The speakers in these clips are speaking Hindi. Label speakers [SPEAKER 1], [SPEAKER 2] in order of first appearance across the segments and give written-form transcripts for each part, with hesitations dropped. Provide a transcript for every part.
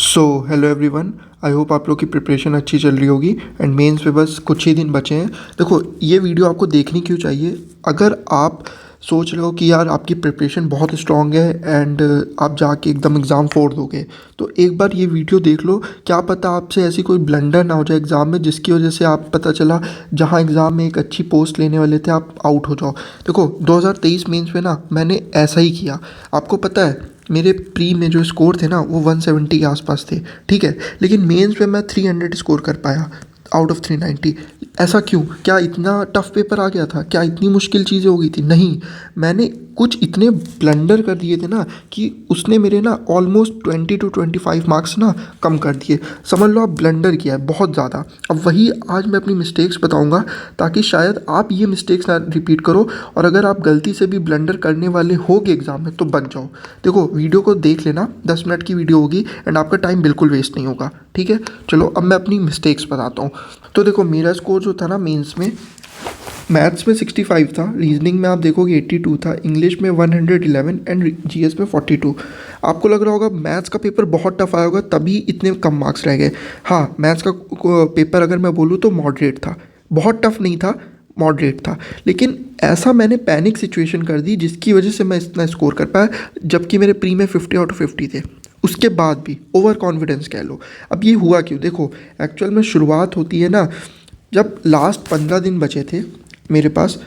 [SPEAKER 1] So hello everyone, I hope आप लोग की प्रिपरेशन अच्छी चल रही होगी एंड मेंस पे बस कुछ ही दिन बचे हैं। देखो, ये वीडियो आपको देखनी क्यों चाहिए? अगर आप सोच रहे हो कि यार आपकी प्रिपरेशन बहुत स्ट्रांग है एंड आप जाके एकदम एग्ज़ाम फोड़ दोगे, तो एक बार ये वीडियो देख लो। क्या पता आपसे ऐसी कोई ब्लंडर ना हो जाए एग्ज़ाम में जिसकी वजह से आप पता चला जहाँ एग्ज़ाम में एक अच्छी पोस्ट लेने वाले थे आप आउट हो जाओ। देखो 2023 मेंस में ना मैंने ऐसा ही किया। आपको पता है मेरे प्री में जो स्कोर थे ना वो 170 के आसपास थे, ठीक है, लेकिन मेंस में मैं 300 स्कोर कर पाया आउट ऑफ 390। ऐसा क्यों? क्या इतना टफ पेपर आ गया था? क्या इतनी मुश्किल चीज़ें हो गई थी? नहीं, मैंने कुछ इतने ब्लंडर कर दिए थे ना कि उसने मेरे ना ऑलमोस्ट 20 to 25 मार्क्स ना कम कर दिए। समझ लो आप ब्लंडर किया है बहुत ज़्यादा। अब वही आज मैं अपनी मिस्टेक्स बताऊंगा ताकि शायद आप ये मिस्टेक्स ना रिपीट करो, और अगर आप गलती से भी ब्लंडर करने वाले होगे एग्ज़ाम में तो बच जाओ। देखो वीडियो को देख लेना, 10 मिनट की वीडियो होगी एंड आपका टाइम बिल्कुल वेस्ट नहीं होगा, ठीक है। चलो अब मैं अपनी मिस्टेक्स बताता हूँ। तो देखो मेरा स्कोर जो था ना मेंस में, मैथ्स में 65 था, रीजनिंग में आप देखोगे 82 था, इंग्लिश में 111 एंड जीएस में 42। आपको लग रहा होगा मैथ्स का पेपर बहुत टफ आया होगा तभी इतने कम मार्क्स रह गए। हाँ, मैथ्स का पेपर अगर मैं बोलूँ तो मॉडरेट था, बहुत टफ नहीं था, मॉडरेट था। लेकिन ऐसा मैंने पैनिक सिचुएशन कर दी जिसकी वजह से मैं इतना स्कोर कर पाया, जबकि मेरे प्री में 50 आउट ऑफ 50 थे। उसके बाद भी ओवर कॉन्फिडेंस कह लो। अब ये हुआ क्यों? देखो एक्चुअल में शुरुआत होती है ना जब लास्ट 15 दिन बचे थे मेरे पास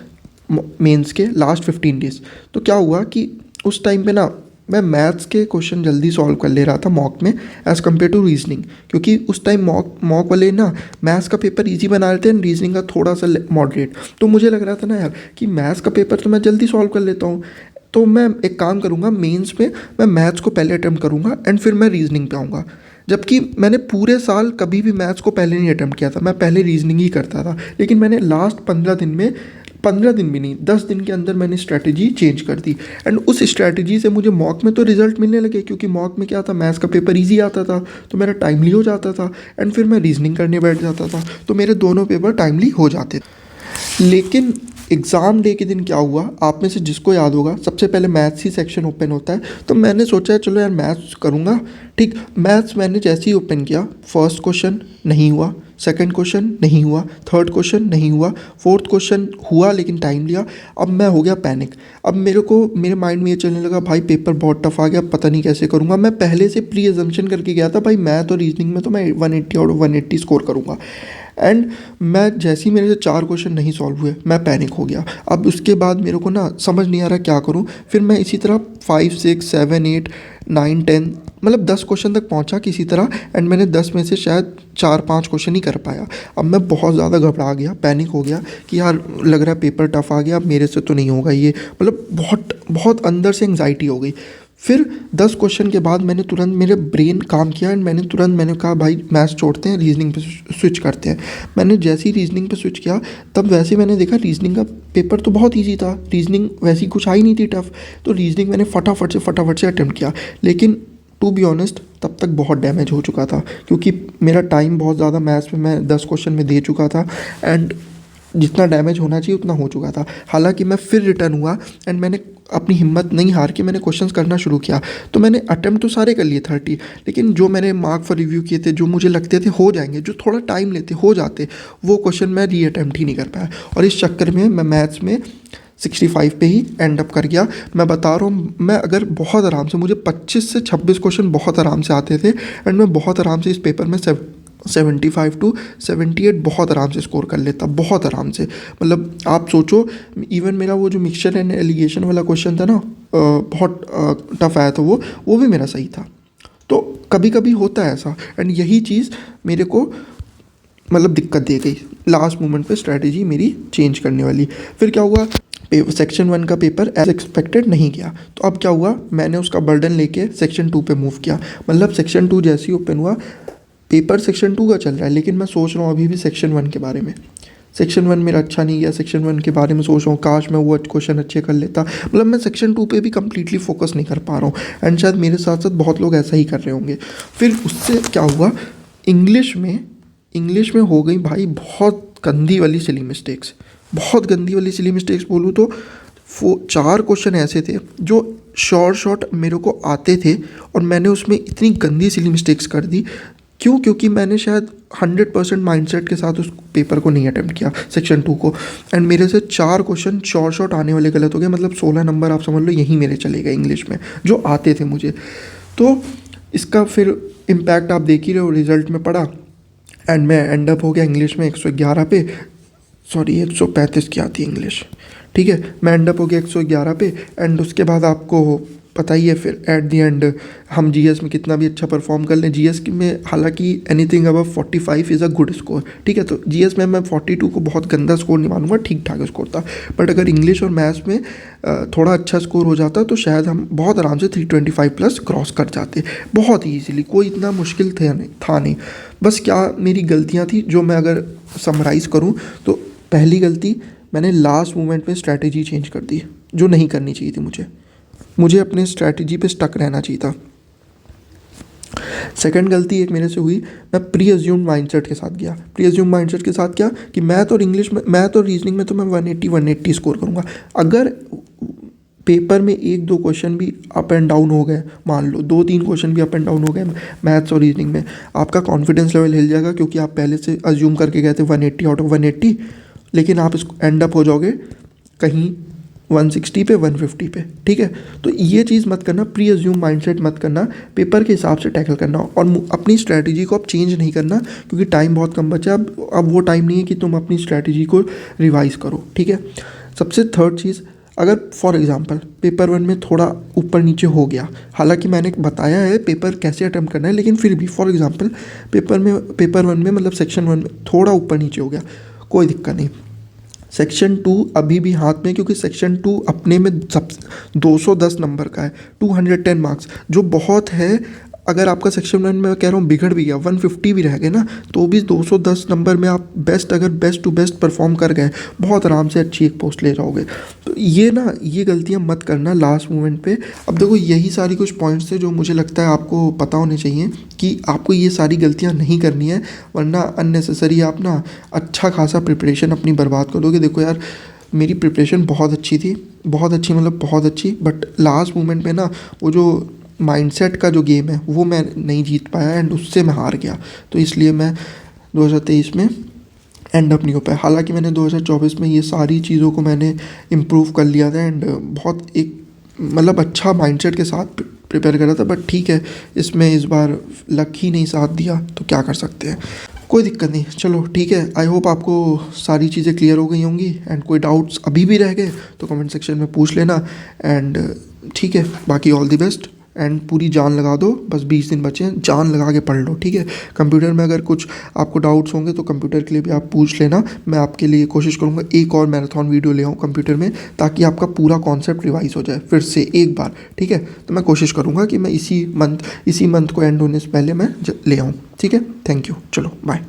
[SPEAKER 1] मेंस के, लास्ट 15 डेज। तो क्या हुआ कि उस टाइम पे ना मैं मैथ्स के क्वेश्चन जल्दी सॉल्व कर ले रहा था मॉक में एज़ कम्पेयर टू रीजनिंग, क्योंकि उस टाइम मॉक वाले ना मैथ्स का पेपर इजी बना रहे थे एंड रीजनिंग का थोड़ा सा मॉडरेट। तो मुझे लग रहा था ना यार कि मैथ्स का पेपर तो मैं जल्दी सॉल्व कर लेता हूँ, तो मैं एक काम करूँगा, मेंस में मैं मैथ्स को पहले अटैम्प्ट करूँगा एंड फिर मैं रीजनिंग पे आऊँगा। जबकि मैंने पूरे साल कभी भी मैथ्स को पहले नहीं अटैम्प्ट किया था, मैं पहले रीजनिंग ही करता था। लेकिन मैंने लास्ट 15 दिन में, 15 दिन भी नहीं 10 दिन के अंदर मैंने स्ट्रैटेजी चेंज कर दी एंड उस स्ट्रैटेजी से मुझे मॉक में तो रिजल्ट मिलने लगे, क्योंकि मॉक में क्या था, मैथ्स का पेपर ईजी आता था तो मेरा टाइमली हो जाता था एंड फिर मैं रीजनिंग करने बैठ जाता था तो मेरे दोनों पेपर टाइमली हो जाते थे। लेकिन एग्ज़ाम डे के दिन क्या हुआ, आप में से जिसको याद होगा, सबसे पहले मैथ्स ही सेक्शन ओपन होता है। तो मैंने सोचा चलो यार मैथ्स करूँगा, ठीक। मैथ्स मैंने जैसे ही ओपन किया, फर्स्ट क्वेश्चन नहीं हुआ, सेकंड क्वेश्चन नहीं हुआ, थर्ड क्वेश्चन नहीं हुआ, फोर्थ क्वेश्चन हुआ लेकिन टाइम लिया। अब मैं हो गया पैनिक। अब मेरे माइंड में ये चलने लगा भाई पेपर बहुत टफ आ गया, पता नहीं कैसे करूँगा। मैं पहले से प्री अजम्पशन करके गया था भाई मैथ और रीजनिंग में तो मैं 180 आउट ऑफ 180 स्कोर करूँगा। एंड मैं जैसे ही मेरे से 4 क्वेश्चन नहीं सॉल्व हुए मैं पैनिक हो गया। अब उसके बाद मेरे को ना समझ नहीं आ रहा क्या करूं। फिर मैं इसी तरह 5, 6, 7, 8, 9, 10 मतलब 10 क्वेश्चन तक पहुंचा किसी तरह एंड मैंने 10 में से शायद 4-5 क्वेश्चन ही कर पाया। अब मैं बहुत ज़्यादा घबरा गया, पैनिक हो गया कि यार लग रहा है पेपर टफ आ गया, अब मेरे से तो नहीं होगा ये, मतलब बहुत बहुत अंदर से एंग्जाइटी हो गई। फिर 10 क्वेश्चन के बाद मैंने तुरंत, मेरे ब्रेन काम किया एंड मैंने कहा भाई मैथ्स छोड़ते हैं, रीजनिंग पे स्विच करते हैं। मैंने जैसे ही रीजनिंग पे स्विच किया तब वैसे मैंने देखा रीजनिंग का पेपर तो बहुत इजी था, रीजनिंग वैसी कुछ आई नहीं थी टफ। तो रीजनिंग मैंने फटाफट से अटेम्प्ट किया। लेकिन टू बी ऑनेस्ट तब तक बहुत डैमेज हो चुका था, क्योंकि मेरा टाइम बहुत ज़्यादा मैथ्स में मैं 10 क्वेश्चन में दे चुका था एंड जितना डैमेज होना चाहिए उतना हो चुका था। हालांकि मैं फिर रिटर्न हुआ एंड मैंने अपनी हिम्मत नहीं हार के मैंने क्वेश्चंस करना शुरू किया। तो मैंने अटेम्प्ट तो सारे कर लिए 30, लेकिन जो मैंने मार्क फॉर रिव्यू किए थे, जो मुझे लगते थे हो जाएंगे, जो थोड़ा टाइम लेते हो जाते, वो क्वेश्चन मैं री अटेम्प्ट ही नहीं कर पाया। और इस चक्कर में मैं मैथ्स में 65 पे ही एंड अप कर गया। मैं बता रहा हूँ, मैं अगर बहुत आराम से, मुझे 25 से 26 क्वेश्चन बहुत आराम से आते थे एंड मैं बहुत आराम से इस पेपर में 75 to 78 बहुत आराम से स्कोर कर लेता, बहुत आराम से। मतलब आप सोचो, इवन मेरा वो जो मिक्सचर एंड एलिगेशन वाला क्वेश्चन था ना, बहुत टफ आया था, वो भी मेरा सही था। तो कभी कभी होता है ऐसा एंड यही चीज़ मेरे को मतलब दिक्कत दे गई। लास्ट मोमेंट पे स्ट्रैटेजी मेरी चेंज करने वाली। फिर क्या हुआ, सेक्शन 1 का पेपर एज एक्सपेक्टेड नहीं गया। तो अब क्या हुआ, मैंने उसका बर्डन लेके सेक्शन 2 पे मूव किया। मतलब सेक्शन 2 जैसे ही ओपन हुआ, पेपर सेक्शन 2 का चल रहा है लेकिन मैं सोच रहा हूँ अभी भी सेक्शन 1 के बारे में। सेक्शन 1 मेरा अच्छा नहीं गया, सेक्शन 1 के बारे में सोच रहा हूँ काश मैं वो क्वेश्चन अच्छे कर लेता। मतलब मैं सेक्शन 2 पे भी कम्प्लीटली फोकस नहीं कर पा रहा हूँ एंड शायद मेरे साथ साथ बहुत लोग ऐसा ही कर रहे होंगे। फिर उससे क्या हुआ, इंग्लिश में हो गई भाई बहुत गंदी वाली सिली मिस्टेक्स। बहुत गंदी वाली सिली मिस्टेक्स बोलूँ तो 4 क्वेश्चन ऐसे थे जो शॉर्ट मेरे को आते थे और मैंने उसमें इतनी गंदी सिली मिस्टेक्स कर दी। क्यों? क्योंकि मैंने शायद 100% माइंडसेट के साथ उस पेपर को नहीं अटेम्प्ट किया, सेक्शन 2 को। एंड मेरे से 4 क्वेश्चन शॉर्ट आने वाले गलत हो गए, मतलब 16 नंबर आप समझ लो यहीं मेरे चले गए इंग्लिश में, जो आते थे मुझे। तो इसका फिर इम्पैक्ट आप देख ही रहे हो, रिजल्ट में पड़ा। एंड मैं एंड अप हो गया इंग्लिश में 111 पे, सॉरी 135 की आती है इंग्लिश, ठीक है। मैं एंड अप हो गया 111 पे। एंड उसके बाद आपको पता ही है फिर एट द एंड हम जीएस में कितना भी अच्छा परफॉर्म कर लें, जीएस में हालांकि anything above 45 is a good score, ठीक है। तो जीएस में मैं 42 को बहुत गंदा स्कोर नहीं मानूंगा, ठीक ठाक स्कोर था। बट अगर इंग्लिश और मैथ्स में थोड़ा अच्छा स्कोर हो जाता तो शायद हम बहुत आराम से 325 प्लस क्रॉस कर जाते, बहुत ही ईजिली। कोई इतना मुश्किल था नहीं। बस क्या मेरी गलतियाँ थी जो मैं अगर समराइज़ करूँ तो पहली गलती, मैंने लास्ट मोमेंट में स्ट्रैटेजी चेंज कर दी, जो नहीं करनी चाहिए थी। मुझे अपने स्ट्रैटेजी पे स्टक रहना चाहिए था। सेकंड गलती एक मेरे से हुई, मैं प्री अज्यूम्ड माइंडसेट के साथ गया। प्री अज्यूम्ड माइंडसेट के साथ क्या कि मैथ और इंग्लिश में, मैथ और रीजनिंग में तो मैं 180 स्कोर करूँगा। अगर पेपर में 1-2 क्वेश्चन भी अप एंड डाउन हो गए, मान लो 2-3 क्वेश्चन भी अप एंड डाउन हो गए मैथ्स और रीजनिंग में, आपका कॉन्फिडेंस लेवल हिल जाएगा, क्योंकि आप पहले से अज्यूम करके गए थे 180 आउट ऑफ 180, लेकिन आप इसको एंड अप हो जाओगे कहीं 160 पे, 150 पे, ठीक है। तो ये चीज़ मत करना, प्री अज्यूम माइंडसेट मत करना, पेपर के हिसाब से टैकल करना। और अपनी स्ट्रैटेजी को अब चेंज नहीं करना, क्योंकि टाइम बहुत कम बचा। अब वो टाइम नहीं है कि तुम अपनी स्ट्रैटेजी को रिवाइज़ करो, ठीक है। सबसे थर्ड चीज़, अगर फॉर एग्जांपल पेपर 1 में थोड़ा ऊपर नीचे हो गया, हालांकि मैंने बताया है पेपर कैसे अटेम्प्ट करना है, लेकिन फिर भी फॉर एग्जांपल पेपर 1 में मतलब सेक्शन 1 में थोड़ा ऊपर नीचे हो गया, कोई दिक्कत नहीं। सेक्शन 2 अभी भी हाथ में, क्योंकि सेक्शन 2 अपने में सब 210 नंबर का है, 210 मार्क्स, जो बहुत है। अगर आपका सेक्शन 1 में मैं कह रहा हूँ बिगड़ भी गया, 150 भी रह गए ना, तो भी 210 नंबर में आप अगर बेस्ट टू बेस्ट परफॉर्म कर गए, बहुत आराम से अच्छी एक पोस्ट ले जाओगे। तो ये गलतियाँ मत करना लास्ट मोमेंट पे। अब देखो, यही सारी कुछ पॉइंट्स थे जो मुझे लगता है आपको पता होने चाहिए कि आपको ये सारी गलतियाँ नहीं करनी है, वरना अननेसेसरी आप ना अच्छा खासा प्रिपरेशन अपनी बर्बाद करोगे। देखो यार, मेरी प्रिपरेशन बहुत अच्छी थी, बहुत अच्छी मतलब बहुत अच्छी, बट लास्ट मोमेंट में ना वो जो माइंडसेट का जो गेम है वो मैं नहीं जीत पाया, एंड उससे मैं हार गया। तो इसलिए मैं 2023 में एंड अप नहीं हो पाया। हालांकि मैंने 2024 में ये सारी चीज़ों को मैंने इम्प्रूव कर लिया था, एंड बहुत एक मतलब अच्छा माइंडसेट के साथ प्रिपेयर करा था। बट ठीक है, इसमें इस बार लक ही नहीं साथ दिया, तो क्या कर सकते हैं, कोई दिक्कत नहीं। चलो ठीक है, आई होप आपको सारी चीज़ें क्लियर हो गई होंगी, एंड कोई डाउट्स अभी भी रह गए तो कमेंट सेक्शन में पूछ लेना। एंड ठीक है, बाकी ऑल द बेस्ट, एंड पूरी जान लगा दो। बस 20 दिन बचे हैं, जान लगा के पढ़ लो, ठीक है। कंप्यूटर में अगर कुछ आपको डाउट्स होंगे तो कंप्यूटर के लिए भी आप पूछ लेना। मैं आपके लिए कोशिश करूँगा एक और मैराथन वीडियो ले आऊँ कंप्यूटर में, ताकि आपका पूरा कॉन्सेप्ट रिवाइज हो जाए फिर से एक बार, ठीक है। तो मैं कोशिश करूँगा कि मैं इसी मंथ को एंड होने से पहले मैं ले आऊँ, ठीक है। थैंक यू, चलो बाय।